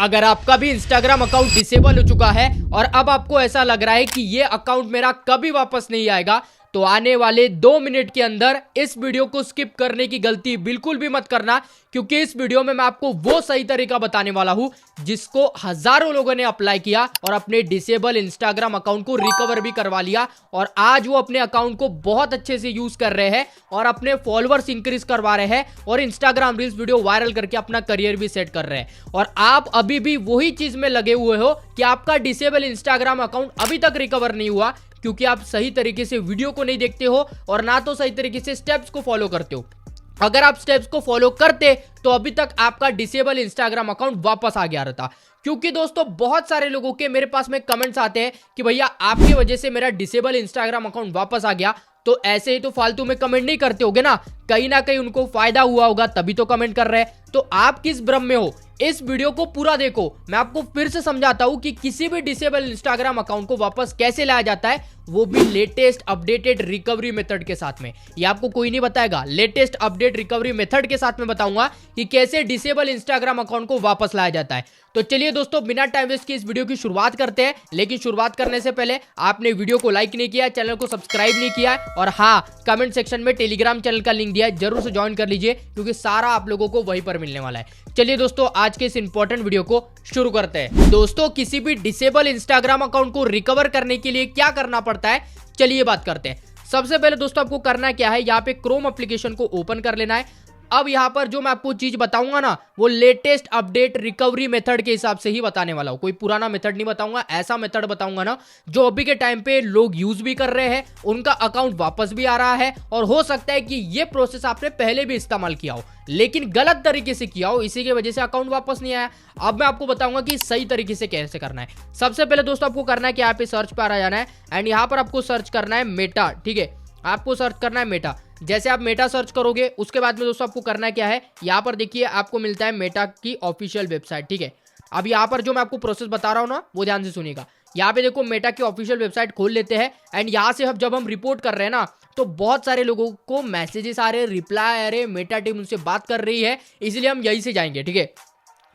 अगर आपका भी इंस्टाग्राम अकाउंट डिसेबल हो चुका है और अब आपको ऐसा लग रहा है कि ये अकाउंट मेरा कभी वापस नहीं आएगा, तो आने वाले 2 मिनट के अंदर इस वीडियो को स्किप करने की गलती बिल्कुल भी मत करना, क्योंकि इस वीडियो में मैं आपको वो सही तरीका बताने वाला हूं जिसको हजारों लोगों ने अप्लाई किया और अपने डिसेबल इंस्टाग्राम अकाउंट को रिकवर भी करवा लिया और आज वो अपने अकाउंट को बहुत अच्छे से यूज कर रहे हैं और अपने फॉलोअर्स इंक्रीज करवा रहे हैं और इंस्टाग्राम रील्स वीडियो वायरल करके अपना करियर भी सेट कर रहे हैं। और आप अभी भी वही चीज में लगे हुए हो कि आपका डिसेबल इंस्टाग्राम अकाउंट अभी तक रिकवर नहीं हुआ, क्योंकि आप सही तरीके से वीडियो को नहीं देखते हो और ना तो सही तरीके से स्टेप्स को फॉलो करते हो। अगर आप स्टेप्स को फॉलो करते तो अभी तक आपका डिसेबल इंस्टाग्राम अकाउंट वापस आ गया रहता। क्योंकि दोस्तों बहुत सारे लोगों के मेरे पास में कमेंट्स आते हैं कि भैया आपकी वजह से मेरा डिसेबल इंस्टाग्राम अकाउंट वापस आ गया, तो ऐसे ही तो फालतू में कमेंट नहीं करते होगे ना कहीं उनको फायदा हुआ होगा तभी तो कमेंट कर रहे हैं। तो आप किस भ्रम में हो, इस वीडियो को पूरा देखो। मैं आपको फिर से समझाता हूं कि किसी भी डिसेबल इंस्टाग्राम अकाउंट को वापस कैसे लाया जाता है, वो भी लेटेस्ट अपडेटेड रिकवरी मेथड के साथ में। ये आपको कोई नहीं बताएगा, लेटेस्ट अपडेट रिकवरी मेथड के साथ में बताऊंगा कि कैसे डिसेबल इंस्टाग्राम अकाउंट को वापस लाया जाता है। तो चलिए दोस्तों, बिना टाइम वेस्ट किए इस वीडियो की शुरुआत करते हैं। लेकिन शुरुआत करने से पहले आपने वीडियो को लाइक नहीं किया, चैनल को सब्सक्राइब नहीं किया और हाँ, कमेंट सेक्शन में टेलीग्राम चैनल का लिंक दिया है, जरूर से ज्वाइन कर लीजिए क्योंकि सारा आप लोगों को वहीं पर मिलने वाला है। चलिए दोस्तों, आज के इस इंपॉर्टेंट वीडियो को शुरू करते हैं। दोस्तों, किसी भी डिसेबल इंस्टाग्राम अकाउंट को रिकवर करने के लिए क्या करना पड़ता है, चलिए बात करते हैं। सबसे पहले दोस्तों आपको करना क्या है, यहाँ पे क्रोम एप्लीकेशन को ओपन कर लेना है। अब यहाँ पर जो मैं आपको चीज बताऊंगा ना, वो लेटेस्ट अपडेट रिकवरी मेथड के हिसाब से ही बताने वाला हूँ। कोई पुराना मेथड नहीं बताऊंगा, ऐसा मेथड बताऊंगा ना जो अभी के टाइम पे लोग यूज भी कर रहे हैं, उनका अकाउंट वापस भी आ रहा है और हो सकता है कि ये प्रोसेस आपने पहले भी इस्तेमाल किया हो लेकिन गलत तरीके से किया हो, इसी की वजह से अकाउंट वापस नहीं आया। अब मैं आपको बताऊंगा कि सही तरीके से कैसे करना है। सबसे पहले दोस्तों आपको करना है कि यहाँ पे सर्च पर आ जाना है एंड यहाँ पर आपको सर्च करना है मेटा। ठीक है, आपको सर्च करना है मेटा। जैसे आप मेटा सर्च करोगे उसके बाद में दोस्तों आपको करना क्या है, यहाँ पर देखिए आपको मिलता है मेटा की ऑफिशियल वेबसाइट। ठीक है, अब यहाँ पर जो मैं आपको प्रोसेस बता रहा हूँ ना, वो ध्यान से सुनिएगा। यहाँ पे देखो मेटा की ऑफिशियल वेबसाइट खोल लेते हैं एंड यहाँ से जब हम रिपोर्ट कर रहे हैं ना, तो बहुत सारे लोगों को मैसेजेस आ रहे, रिप्लाई आ रहे, मेटा टीम उनसे बात कर रही है, इसलिए हम यहीं से जाएंगे। ठीक है,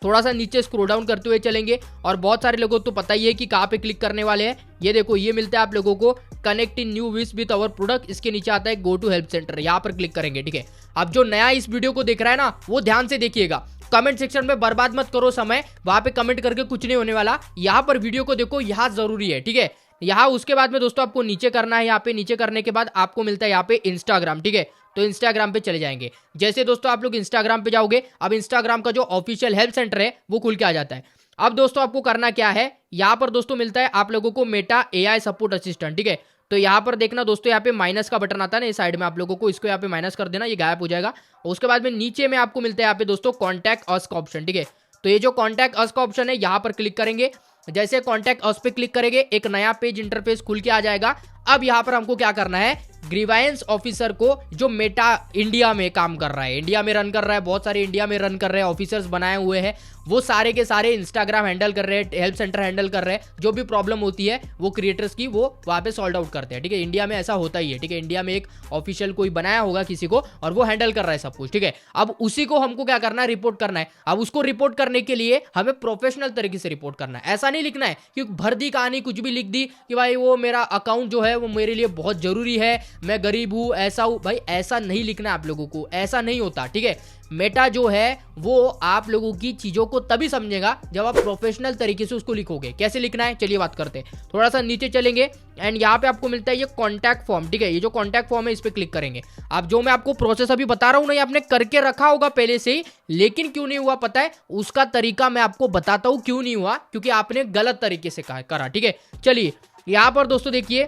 थोड़ा सा नीचे स्क्रॉल डाउन करते हुए चलेंगे और बहुत सारे लोगों को तो पता ही है कि कहाँ पे क्लिक करने वाले हैं। ये देखो, ये मिलता है आप लोगों को connect in new wish with our product, इसके नीचे आता है गो टू हेल्प सेंटर, यहाँ पर क्लिक करेंगे। ठीक है, अब जो नया इस वीडियो को देख रहा है ना, वो ध्यान से देखिएगा। कमेंट सेक्शन में बर्बाद मत करो समय, वहां पे कमेंट करके कुछ नहीं होने वाला। यहाँ पर वीडियो को देखो, यहाँ जरूरी है। ठीक है, यहाँ उसके बाद में दोस्तों आपको नीचे करना है। यहाँ पे नीचे करने के बाद आपको मिलता है यहाँ पे इंस्टाग्राम। ठीक है, तो इंस्टाग्राम पे चले जाएंगे। जैसे दोस्तों आप लोग इंस्टाग्राम पे जाओगे, अब इंस्टाग्राम का जो ऑफिशियल हेल्प सेंटर है वो खुल के आ जाता है। अब दोस्तों आपको करना क्या है, यहाँ पर दोस्तों मिलता है आप लोगों को मेटा एआई सपोर्ट असिस्टेंट। ठीक है, तो यहाँ पर देखना दोस्तों, यहाँ पे माइनस का बटन आता है ना, इस साइड में आप लोगों को इसको यहाँ पे माइनस कर देना, ये गायब हो जाएगा। और उसके बाद में नीचे में आपको मिलता है यहाँ पे दोस्तों कॉन्टैक्ट अस का ऑप्शन। ठीक है, तो ये जो कॉन्टैक्ट अस का ऑप्शन है, यहाँ पर क्लिक करेंगे। जैसे कॉन्टैक्ट अस पे क्लिक करेंगे, एक नया पेज इंटरफेस खुल के आ जाएगा। अब यहाँ पर हमको क्या करना है, ग्रीवांस ऑफिसर को जो मेटा इंडिया में काम कर रहा है, इंडिया में रन कर रहा है, बहुत सारे इंडिया में रन कर रहे हैं, ऑफिसर्स बनाए हुए हैं, वो सारे के सारे इंस्टाग्राम हैंडल कर रहे हैं, हेल्प सेंटर हैंडल कर रहे हैं। जो भी प्रॉब्लम होती है वो क्रिएटर्स की, वो वहाँ पे सॉल्व आउट करते हैं। ठीक है, इंडिया में ऐसा होता ही है। ठीक है, इंडिया में एक ऑफिशियल कोई बनाया होगा किसी को और वो हैंडल कर रहा है सब कुछ। ठीक है, अब उसी को हमको क्या करना है, रिपोर्ट करना है। अब उसको रिपोर्ट करने के लिए हमें प्रोफेशनल तरीके से रिपोर्ट करना है। ऐसा नहीं लिखना है कि भर दी कहानी, कुछ भी लिख दी कि भाई वो मेरा अकाउंट जो है वो मेरे लिए बहुत जरूरी है, मैं गरीब हूं, ऐसा हूं। भाई ऐसा नहीं लिखना है आप लोगों को, ऐसा नहीं होता। ठीक है, मेटा जो है वो आप लोगों की चीजों को तभी समझेगा जब आप प्रोफेशनल तरीके से उसको लिखोगे। कैसे लिखना है चलिए बात करते हैं। थोड़ा सा नीचे चलेंगे एंड यहाँ पे आपको मिलता है ये कॉन्टैक्ट फॉर्म। ठीक है, ये जो कॉन्टैक्ट फॉर्म है इस पे क्लिक करेंगे। अब जो मैं आपको प्रोसेस अभी बता रहा हूँ ना, ये आपने करके रखा होगा पहले से ही, लेकिन क्यों नहीं हुआ पता है, उसका तरीका मैं आपको बताता हूँ क्यों नहीं हुआ, क्योंकि आपने गलत तरीके से करा। ठीक है, चलिए यहाँ पर दोस्तों देखिए,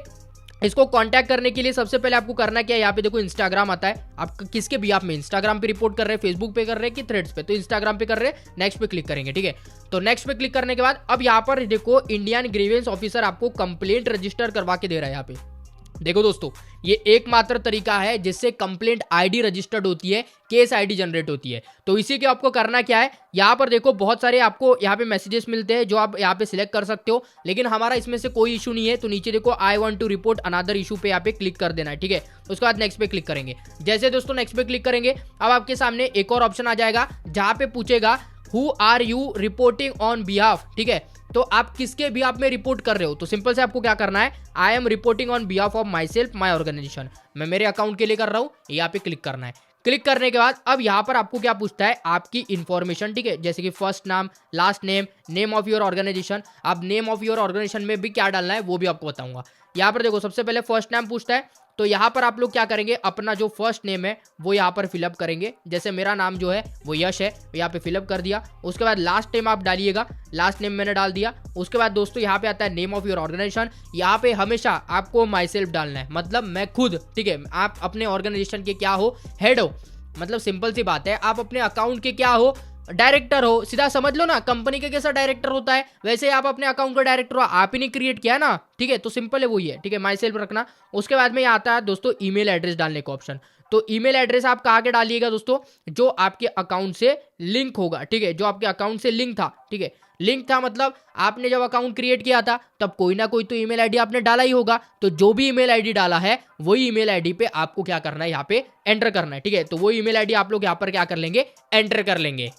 इसको कांटेक्ट करने के लिए सबसे पहले आपको करना क्या है, यहाँ पे देखो इंस्टाग्राम आता है। आप किसके भी, आप में इंस्टाग्राम पे रिपोर्ट कर रहे हैं, फेसबुक पे कर रहे हैं कि थ्रेड्स पे, तो इंस्टाग्राम पे कर रहे हैं, नेक्स्ट पे क्लिक करेंगे। ठीक है, तो नेक्स्ट पे क्लिक करने के बाद अब यहाँ पर देखो इंडियन ग्रीवेंस ऑफिसर आपको कंप्लेंट रजिस्टर करवा के दे रहा है। यहाँ पे देखो दोस्तों, ये एकमात्र तरीका है जिससे कंप्लेंट आईडी रजिस्टर्ड होती है, केस आईडी जनरेट होती है। तो इसी के आपको करना क्या है, यहाँ पर देखो बहुत सारे आपको यहाँ पे मैसेजेस मिलते हैं जो आप यहाँ पे सिलेक्ट कर सकते हो, लेकिन हमारा इसमें से कोई इशू नहीं है। तो नीचे देखो I want to report another issue पे यहाँ पे क्लिक कर देना है। ठीक है, उसके बाद नेक्स्ट पे क्लिक करेंगे। जैसे दोस्तों नेक्स्ट पे क्लिक करेंगे, अब आपके सामने एक और ऑप्शन आ जाएगा जहाँ पे पूछेगा who are you reporting on behalf, ठीक है, तो आप किसके बिहाफ में रिपोर्ट कर रहे हो। तो सिंपल से आपको क्या करना है, I am reporting on behalf of myself my organisation, मैं मेरे अकाउंट के लिए कर रहा हूँ, यहाँ पे क्लिक करना है। क्लिक करने के बाद अब यहाँ पर आपको क्या पूछता है, आपकी इंफॉर्मेशन, ठीक है, जैसे कि फर्स्ट नाम, last name, name of your organisation. अब नेम ऑफ योर ऑर्गेनाइजेशन में भी क्या डालना है वो भी आपको बताऊंगा। यहाँ पर देखो सबसे पहले फर्स्ट नाम पूछता है, तो यहाँ पर आप लोग क्या करेंगे, अपना जो फर्स्ट नेम है वो यहाँ पर फिलअप करेंगे। जैसे मेरा नाम जो है वो यश है, यहाँ पे फिलअप कर दिया। उसके बाद लास्ट नेम आप डालिएगा, लास्ट नेम मैंने डाल दिया। उसके बाद दोस्तों यहाँ पे आता है नेम ऑफ योर ऑर्गेनाइजेशन, यहाँ पे हमेशा आपको माई सेल्फ डालना है, मतलब मैं खुद, ठीक है, आप अपने ऑर्गेनाइजेशन के क्या हो, हेड हो, मतलब सिंपल सी बात है, आप अपने अकाउंट के क्या हो, डायरेक्टर हो, सीधा समझ लो ना, कंपनी का कैसा डायरेक्टर होता है वैसे आप अपने अकाउंट का डायरेक्टर हो, आप ही ने क्रिएट किया ना, ठीक है, तो सिंपल है वही है, ठीक है, माई सेल्फ रखना। उसके बाद में आता है दोस्तों ईमेल एड्रेस डालने का ऑप्शन। तो ईमेल एड्रेस आप कहाँ के डालिएगा दोस्तों, जो आपके अकाउंट से लिंक होगा, ठीक है, जो आपके अकाउंट से लिंक था, ठीक है, लिंक था मतलब आपने जब अकाउंट क्रिएट किया था तब कोई ना कोई तो ईमेल आईडी आपने डाला ही होगा, तो जो भी ईमेल आईडी डाला है वही ईमेल आईडी पे आपको क्या करना है, यहाँ पे एंटर करना है, ठीक है, तो वो ईमेल आईडी आप लोग यहाँ पर क्या कर लेंगे, एंटर कर लेंगे।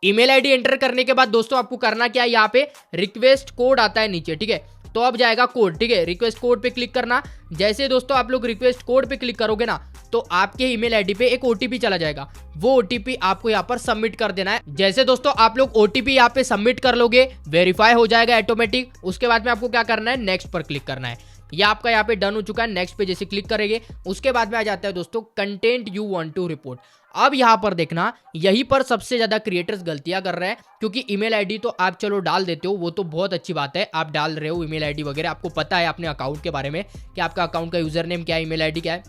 ईमेल आईडी एंटर करने के बाद दोस्तों आपको करना क्या है, यहाँ पे रिक्वेस्ट कोड आता है नीचे, ठीक है, तो अब जाएगा कोड, ठीक है, रिक्वेस्ट कोड पे क्लिक करना। जैसे दोस्तों आप लोग रिक्वेस्ट कोड पे क्लिक करोगे ना, तो आपके ईमेल आईडी पे एक ओटीपी चला जाएगा, वो ओटीपी आपको यहाँ पर सबमिट कर देना है। जैसे दोस्तों आप लोग ओटीपी यहाँ पे सबमिट कर लोगे, वेरीफाई हो जाएगा ऑटोमेटिक। उसके बाद में आपको क्या करना है, नेक्स्ट पर क्लिक करना है। ये आपका यहाँ पे डन हो चुका है, नेक्स्ट पे जैसे क्लिक करेंगे उसके बाद में आ जाता है दोस्तों content you want to report. अब यहाँ पर देखना, यहीं पर सबसे ज्यादा क्रिएटर्स गलतियां कर रहे हैं, क्योंकि ईमेल आईडी तो आप चलो डाल देते हो, वो तो बहुत अच्छी बात है, आप डाल रहे हो ईमेल आईडी वगैरह, आपको पता है अपने अकाउंट के बारे में कि आपका अकाउंट का यूजर नेम क्या है, ईमेल आईडी क्या है,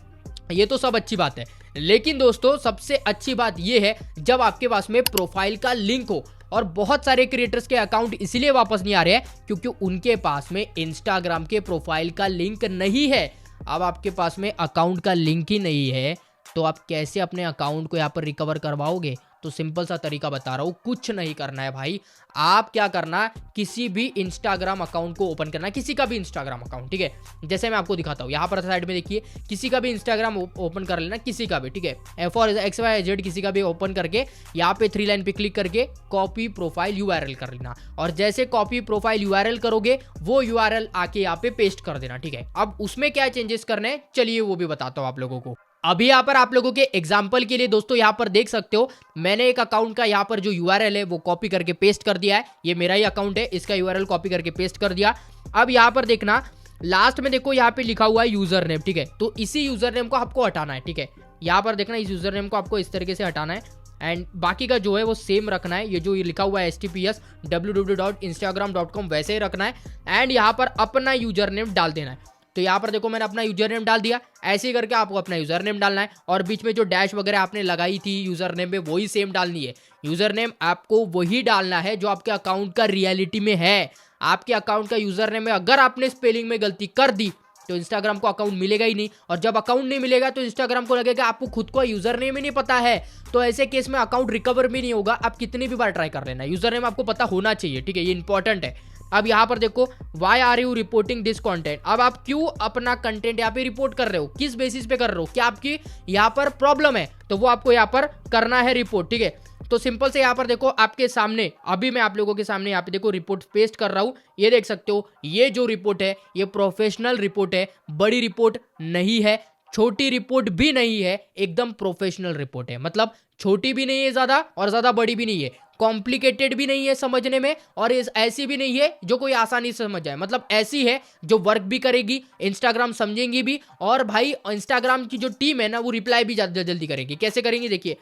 ये तो सब अच्छी बात है। लेकिन दोस्तों सबसे अच्छी बात ये है जब आपके पास में प्रोफाइल का लिंक हो, और बहुत सारे क्रिएटर्स के अकाउंट इसीलिए वापस नहीं आ रहे हैं क्योंकि उनके पास में इंस्टाग्राम के प्रोफाइल का लिंक नहीं है। अब आपके पास में अकाउंट का लिंक ही नहीं है तो आप कैसे अपने अकाउंट को यहाँ पर रिकवर करवाओगे। तो सिंपल सा तरीका बता रहा हूँ, कुछ नहीं करना है भाई, आप क्या करना, किसी भी इंस्टाग्राम अकाउंट को ओपन करना है, किसी का भी इंस्टाग्राम अकाउंट, ठीक है, जैसे मैं आपको दिखाता हूँ, यहाँ पर साइड में देखिए, किसी का भी इंस्टाग्राम ओपन कर लेना, किसी का भी, ठीक है, फॉर XYZ किसी का भी ओपन करके यहाँ पे 3 लाइन पे क्लिक करके कॉपी प्रोफाइल URL कर लेना, और जैसे कॉपी प्रोफाइल URL करोगे वो URL आके यहाँ पे पेस्ट कर देना, ठीक है। अब उसमें क्या चेंजेस करने हैं चलिए वो भी बताता हूँ आप लोगों को। अभी यहाँ पर आप लोगों के एग्जाम्पल के लिए दोस्तों यहाँ पर देख सकते हो, मैंने एक अकाउंट का यहाँ पर जो URL है वो कॉपी करके पेस्ट कर दिया है, ये मेरा ही अकाउंट है, इसका URL कॉपी करके पेस्ट कर दिया। अब यहाँ पर देखना लास्ट में देखो यहाँ पे लिखा हुआ है यूजर नेम, ठीक है, तो इसी यूजर नेम को आपको हटाना है, ठीक है, यहाँ पर देखना इस यूजर नेम को आपको इस तरीके से हटाना है, एंड बाकी का जो है वो सेम रखना है, ये जो ये लिखा हुआ है https www.instagram.com वैसे ही रखना है, एंड यहाँ पर अपना यूजर नेम डाल देना है। तो यहाँ पर देखो मैंने अपना यूजर नेम डाल दिया, ऐसे ही करके आपको अपना यूजर नेम डालना है, और बीच में जो डैश वगैरह आपने लगाई थी यूजर नेम में वही सेम डालनी है। यूजर नेम आपको वही डालना है जो आपके अकाउंट का रियलिटी में है। आपके अकाउंट का यूजर नेम में अगर आपने स्पेलिंग में गलती कर दी तो इंस्टाग्राम को अकाउंट मिलेगा ही नहीं, और जब अकाउंट नहीं मिलेगा तो इंस्टाग्राम को लगेगा आपको खुद को यूजर नेम ही नहीं पता है, तो ऐसे केस में अकाउंट रिकवर भी नहीं होगा। आप कितनी भी बार ट्राई कर लेना, यूजर नेम आपको पता होना चाहिए, ठीक है, ये इंपॉर्टेंट है। अब यहाँ पर देखो why are you reporting this content, अब आप क्यों अपना कंटेंट यहाँ पे रिपोर्ट कर रहे हो, किस बेसिस पे कर रहे हो, क्या आपकी यहाँ पर प्रॉब्लम है, तो वो आपको यहाँ पर करना है रिपोर्ट, ठीक है। तो सिंपल से यहाँ पर देखो आपके सामने, अभी मैं आप लोगों के सामने यहाँ पे देखो रिपोर्ट पेस्ट कर रहा हूँ, ये देख सकते हो, ये जो रिपोर्ट है ये प्रोफेशनल रिपोर्ट है, बड़ी रिपोर्ट नहीं है, छोटी रिपोर्ट भी नहीं है, एकदम प्रोफेशनल रिपोर्ट है, मतलब छोटी भी नहीं है ज्यादा और ज्यादा बड़ी भी नहीं है, कॉम्प्लिकेटेड भी नहीं है समझने में, और ऐसी भी नहीं है जो कोई आसानी से समझ जाए, मतलब ऐसी है जो वर्क भी करेगी, इंस्टाग्राम समझेंगी भी, और भाई इंस्टाग्राम की जो टीम है ना वो रिप्लाई भी जल्दी करेगी। कैसे करेंगे देखिए,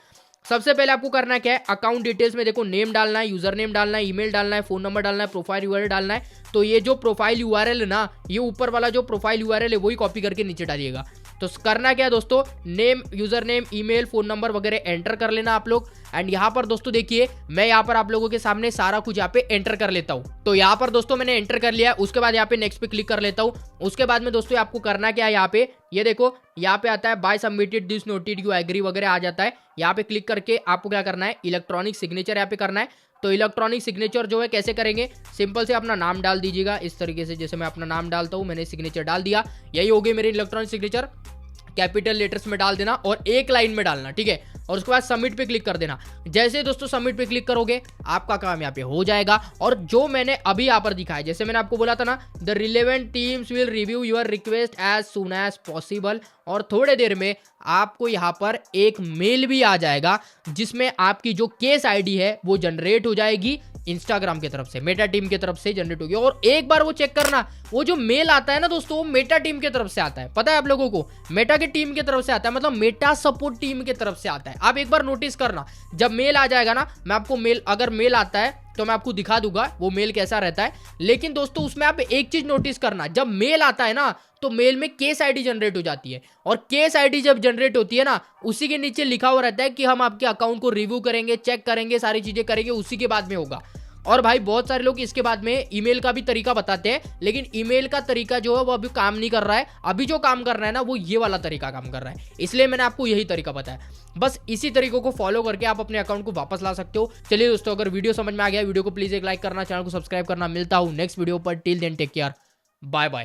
सबसे पहले आपको करना क्या है, अकाउंट डिटेल्स में देखो नेम डालना है, यूजर नेम डालना है, ईमेल डालना है, फोन नंबर डालना है, प्रोफाइल यूआरएल डालना है। तो ये जो प्रोफाइल यूआरएल है ना, ये ऊपर वाला जो प्रोफाइल यूआरएल है वही कॉपी करके नीचे डालिएगा। तो करना क्या है दोस्तों, name, user name, email, phone number वगैरह एंटर कर लेना आप लोग। एंड यहाँ पर दोस्तों देखिए मैं यहाँ पर आप लोगों के सामने सारा कुछ यहाँ पे एंटर कर लेता हूँ। तो यहाँ पर दोस्तों मैंने एंटर कर लिया, उसके बाद यहाँ पे नेक्स्ट पे क्लिक कर लेता हूँ। उसके बाद में दोस्तों आपको करना क्या है, यहाँ पे ये देखो यहाँ पे आता है by submitted this noted you agree वगैरह आ जाता है। यहाँ पे क्लिक करके आपको क्या करना है, इलेक्ट्रॉनिक सिग्नेचर यहाँ पे करना है। तो इलेक्ट्रॉनिक सिग्नेचर जो है कैसे करेंगे, सिंपल से अपना नाम डाल दीजिएगा इस तरीके से, जैसे मैं अपना नाम डालता हूँ, मैंने सिग्नेचर डाल दिया, यही हो गई मेरी इलेक्ट्रॉनिक सिग्नेचर। कैपिटल लेटर्स में डाल देना और एक लाइन में डालना, ठीक है। और उसके बाद सबमिट पे क्लिक कर देना। जैसे दोस्तों सबमिट पे क्लिक करोगे आपका काम यहाँ पे हो जाएगा। और जो मैंने अभी यहाँ पर दिखाया, जैसे मैंने आपको बोला था ना, the relevant teams will review your request as soon as possible, और थोड़े देर में आपको यहाँ पर एक मेल भी आ जाएगा जिसमें आपकी जो केस आईडी है वो जनरेट हो जाएगी इंस्टाग्राम की तरफ से, मेटा टीम की तरफ से जनरेट होगी। और एक बार वो चेक करना, वो जो मेल आता है ना दोस्तों, वो मेटा टीम की तरफ से आता है। पता है आप लोगों को, मेटा की टीम की तरफ से आता है, मतलब मेटा सपोर्ट टीम की तरफ से आता है। आप एक बार नोटिस करना, जब मेल आ जाएगा ना, मैं आपको मेल, अगर मेल आता है तो मैं आपको दिखा दूंगा वो मेल कैसा रहता है। लेकिन दोस्तों उसमें आप एक चीज नोटिस करना, जब मेल आता है ना तो मेल में केस आईडी जनरेट हो जाती है, और केस आईडी जब जनरेट होती है ना, उसी के नीचे लिखा हुआ रहता है कि हम आपके अकाउंट को रिव्यू करेंगे, चेक करेंगे, सारी चीजें करेंगे, उसी के बाद में होगा। और भाई बहुत सारे लोग इसके बाद में ईमेल का भी तरीका बताते हैं, लेकिन ईमेल का तरीका जो है वो अभी काम नहीं कर रहा है। अभी जो काम कर रहा है ना वो ये वाला तरीका काम कर रहा है, इसलिए मैंने आपको यही तरीका बताया। बस इसी तरीकों को फॉलो करके आप अपने अकाउंट को वापस ला सकते हो। चलिए दोस्तों, अगर वीडियो समझ में आ गया, वीडियो को प्लीज एक लाइक करना, चैनल को सब्सक्राइब करना। मिलता हूं नेक्स्ट वीडियो पर, till then take care, bye bye.